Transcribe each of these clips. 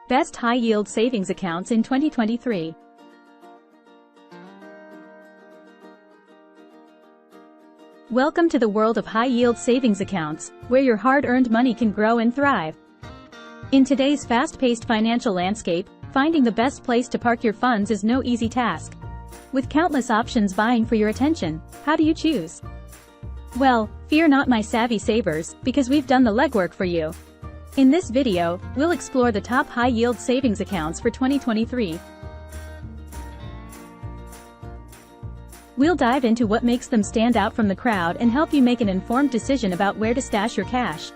Best high-yield savings accounts in 2023. Welcome to the world of high-yield savings accounts, where your hard-earned money can grow and thrive. In today's fast-paced financial landscape, finding the best place to park your funds is no easy task. With countless options vying for your attention, how do you choose? Well, fear not, my savvy savers, because we've done the legwork for you. In this video, we'll explore the top high-yield savings accounts for 2023. We'll dive into what makes them stand out from the crowd and help you make an informed decision about where to stash your cash.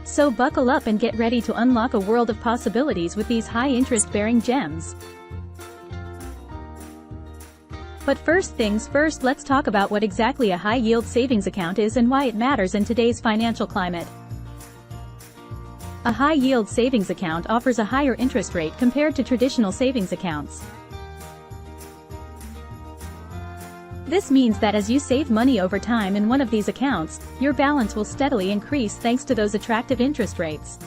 So buckle up and get ready to unlock a world of possibilities with these high-interest-bearing gems. But first things first, let's talk about what exactly a high-yield savings account is and why it matters in today's financial climate. A high-yield savings account offers a higher interest rate compared to traditional savings accounts. This means that as you save money over time in one of these accounts, your balance will steadily increase thanks to those attractive interest rates.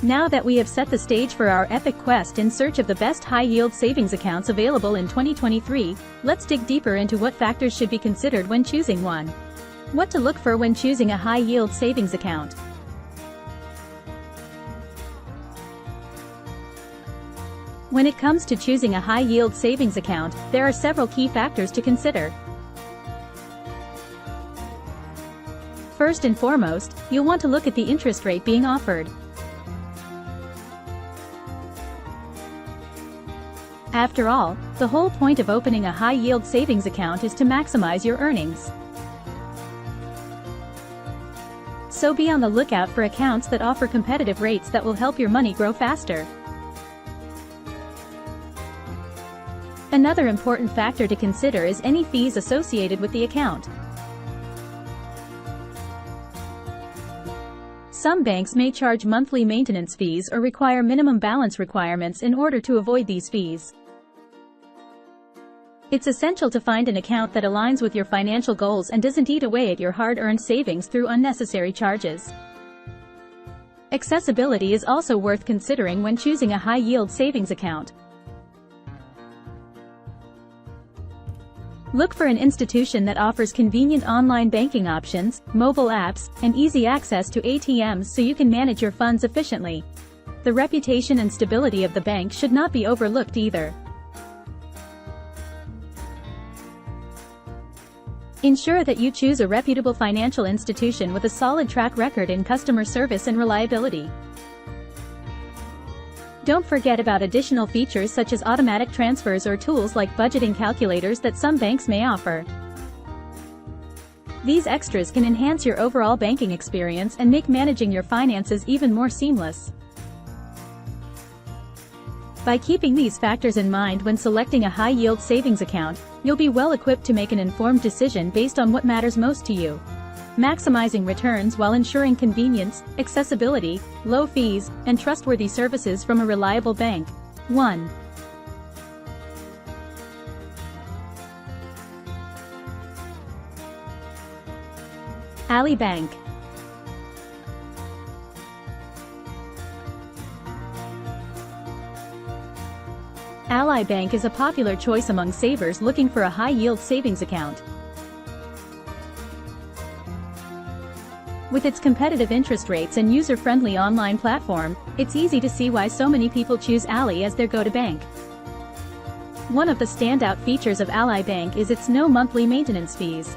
Now that we have set the stage for our epic quest in search of the best high-yield savings accounts available in 2023, let's dig deeper into what factors should be considered when choosing one. What to look for when choosing a high-yield savings account. When it comes to choosing a high-yield savings account, there are several key factors to consider. First and foremost, you'll want to look at the interest rate being offered. After all, the whole point of opening a high-yield savings account is to maximize your earnings. So be on the lookout for accounts that offer competitive rates that will help your money grow faster. Another important factor to consider is any fees associated with the account. Some banks may charge monthly maintenance fees or require minimum balance requirements in order to avoid these fees. It's essential to find an account that aligns with your financial goals and doesn't eat away at your hard-earned savings through unnecessary charges. Accessibility is also worth considering when choosing a high-yield savings account. Look for an institution that offers convenient online banking options, mobile apps, and easy access to ATMs so you can manage your funds efficiently. The reputation and stability of the bank should not be overlooked either. Ensure that you choose a reputable financial institution with a solid track record in customer service and reliability. Don't forget about additional features such as automatic transfers or tools like budgeting calculators that some banks may offer. These extras can enhance your overall banking experience and make managing your finances even more seamless. By keeping these factors in mind when selecting a high-yield savings account, you'll be well equipped to make an informed decision based on what matters most to you. Maximizing returns while ensuring convenience, accessibility, low fees, and trustworthy services from a reliable bank. 1. Ally Bank. Ally Bank is a popular choice among savers looking for a high-yield savings account. With its competitive interest rates and user-friendly online platform, it's easy to see why so many people choose Ally as their go-to bank. One of the standout features of Ally Bank is its no monthly maintenance fees.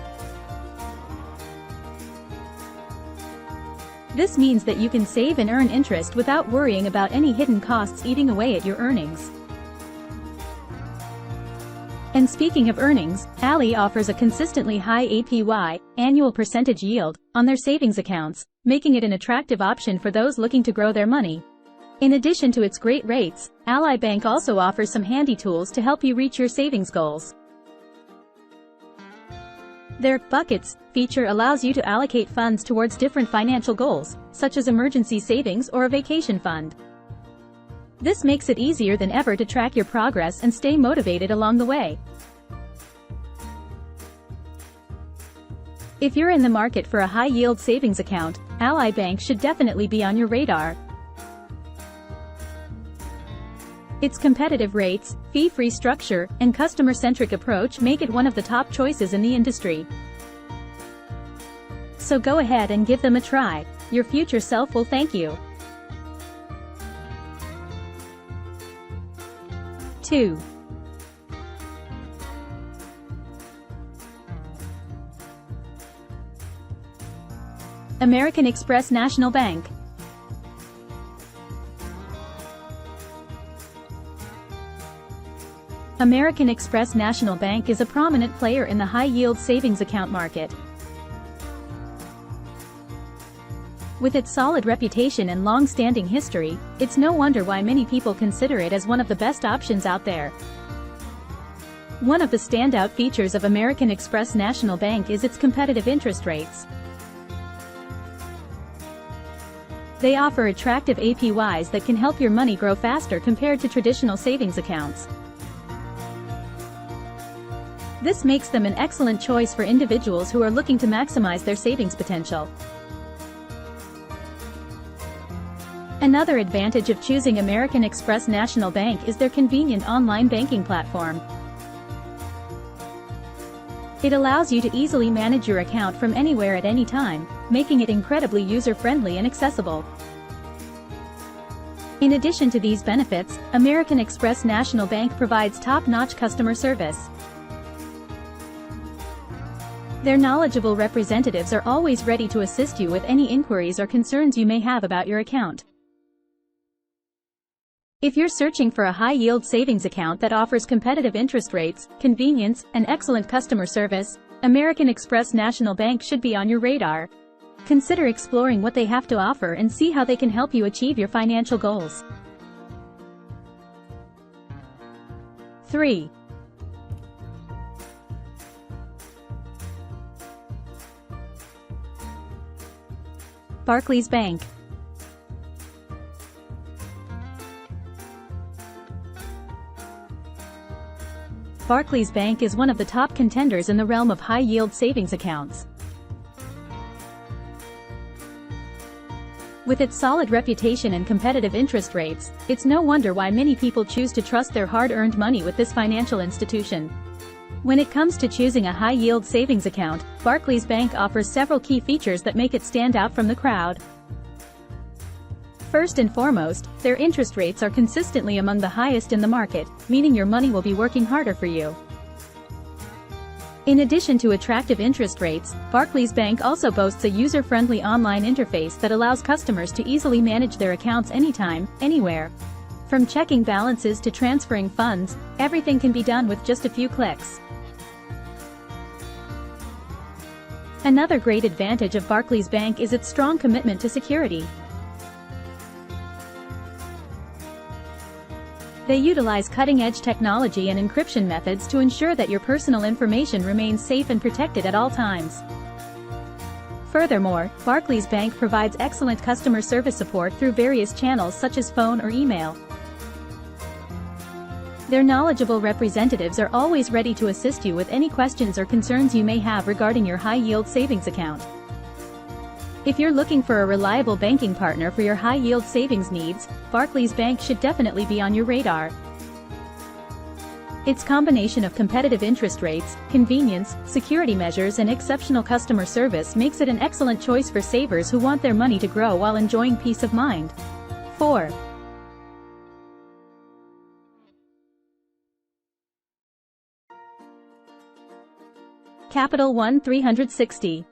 This means that you can save and earn interest without worrying about any hidden costs eating away at your earnings. And speaking of earnings, Ally offers a consistently high APY, annual percentage yield, on their savings accounts, making it an attractive option for those looking to grow their money. In addition to its great rates, Ally Bank also offers some handy tools to help you reach your savings goals. Their Buckets feature allows you to allocate funds towards different financial goals, such as emergency savings or a vacation fund. This makes it easier than ever to track your progress and stay motivated along the way. If you're in the market for a high-yield savings account, Ally Bank should definitely be on your radar. Its competitive rates, fee-free structure, and customer-centric approach make it one of the top choices in the industry. So go ahead and give them a try. Your future self will thank you. 2. American Express National Bank. American Express National Bank is a prominent player in the high-yield savings account market. With its solid reputation and long-standing history, it's no wonder why many people consider it as one of the best options out there. One of the standout features of American Express National Bank is its competitive interest rates. They offer attractive APYs that can help your money grow faster compared to traditional savings accounts. This makes them an excellent choice for individuals who are looking to maximize their savings potential. Another advantage of choosing American Express National Bank is their convenient online banking platform. It allows you to easily manage your account from anywhere at any time, making it incredibly user-friendly and accessible. In addition to these benefits, American Express National Bank provides top-notch customer service. Their knowledgeable representatives are always ready to assist you with any inquiries or concerns you may have about your account. If you're searching for a high-yield savings account that offers competitive interest rates, convenience, and excellent customer service, American Express National Bank should be on your radar. Consider exploring what they have to offer and see how they can help you achieve your financial goals. 3. Barclays Bank. Barclays Bank is one of the top contenders in the realm of high-yield savings accounts. With its solid reputation and competitive interest rates, it's no wonder why many people choose to trust their hard-earned money with this financial institution. When it comes to choosing a high-yield savings account, Barclays Bank offers several key features that make it stand out from the crowd. First and foremost, their interest rates are consistently among the highest in the market, meaning your money will be working harder for you. In addition to attractive interest rates, Barclays Bank also boasts a user-friendly online interface that allows customers to easily manage their accounts anytime, anywhere. From checking balances to transferring funds, everything can be done with just a few clicks. Another great advantage of Barclays Bank is its strong commitment to security. They utilize cutting-edge technology and encryption methods to ensure that your personal information remains safe and protected at all times. Furthermore, Barclays Bank provides excellent customer service support through various channels such as phone or email. Their knowledgeable representatives are always ready to assist you with any questions or concerns you may have regarding your high-yield savings account. If you're looking for a reliable banking partner for your high-yield savings needs, Barclays Bank should definitely be on your radar. Its combination of competitive interest rates, convenience, security measures and exceptional customer service makes it an excellent choice for savers who want their money to grow while enjoying peace of mind. 4. Capital One 360.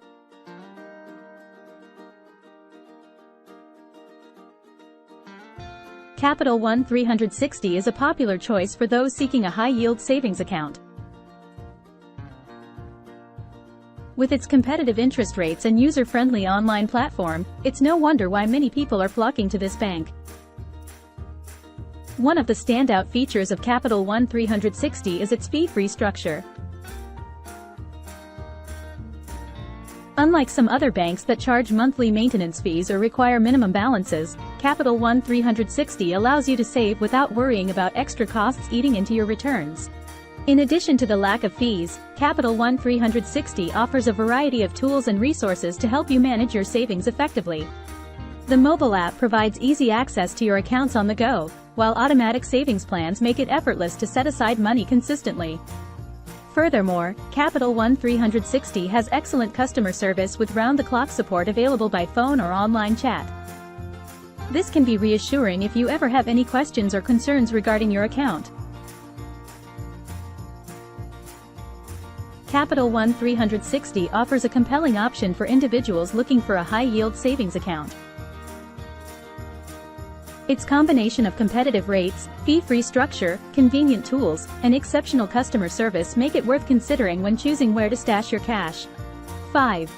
Capital One 360 is a popular choice for those seeking a high-yield savings account. With its competitive interest rates and user-friendly online platform, it's no wonder why many people are flocking to this bank. One of the standout features of Capital One 360 is its fee-free structure. Unlike some other banks that charge monthly maintenance fees or require minimum balances, Capital One 360 allows you to save without worrying about extra costs eating into your returns. In addition to the lack of fees, Capital One 360 offers a variety of tools and resources to help you manage your savings effectively. The mobile app provides easy access to your accounts on the go, while automatic savings plans make it effortless to set aside money consistently. Furthermore, Capital One 360 has excellent customer service with round-the-clock support available by phone or online chat. This can be reassuring if you ever have any questions or concerns regarding your account. Capital One 360 offers a compelling option for individuals looking for a high-yield savings account. Its combination of competitive rates, fee-free structure, convenient tools, and exceptional customer service make it worth considering when choosing where to stash your cash. 5.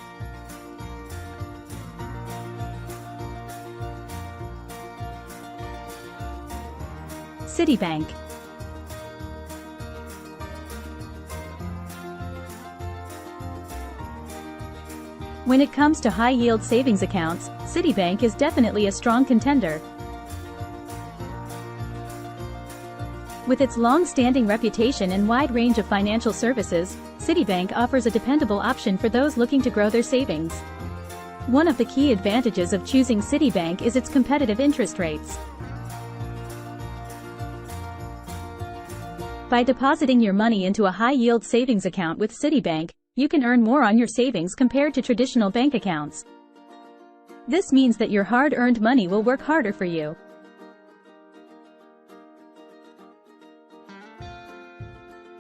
Citibank. When it comes to high-yield savings accounts, Citibank is definitely a strong contender. With its long-standing reputation and wide range of financial services, Citibank offers a dependable option for those looking to grow their savings. One of the key advantages of choosing Citibank is its competitive interest rates. By depositing your money into a high-yield savings account with Citibank, you can earn more on your savings compared to traditional bank accounts. This means that your hard-earned money will work harder for you.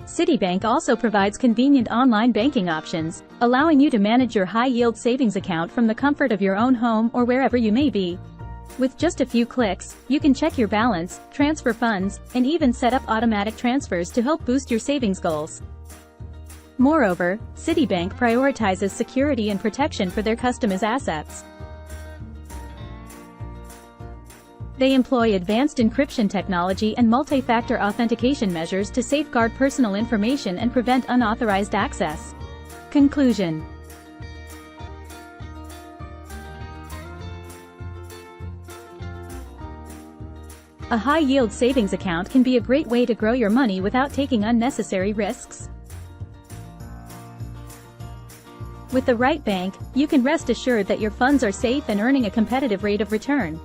Citibank also provides convenient online banking options, allowing you to manage your high-yield savings account from the comfort of your own home or wherever you may be. With just a few clicks, you can check your balance, transfer funds, and even set up automatic transfers to help boost your savings goals. Moreover, Citibank prioritizes security and protection for their customers' assets. They employ advanced encryption technology and multi-factor authentication measures to safeguard personal information and prevent unauthorized access. Conclusion. A high-yield savings account can be a great way to grow your money without taking unnecessary risks. With the right bank, you can rest assured that your funds are safe and earning a competitive rate of return.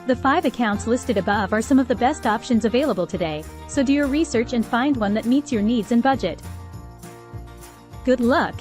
The 5 accounts listed above are some of the best options available today, so do your research and find one that meets your needs and budget. Good luck!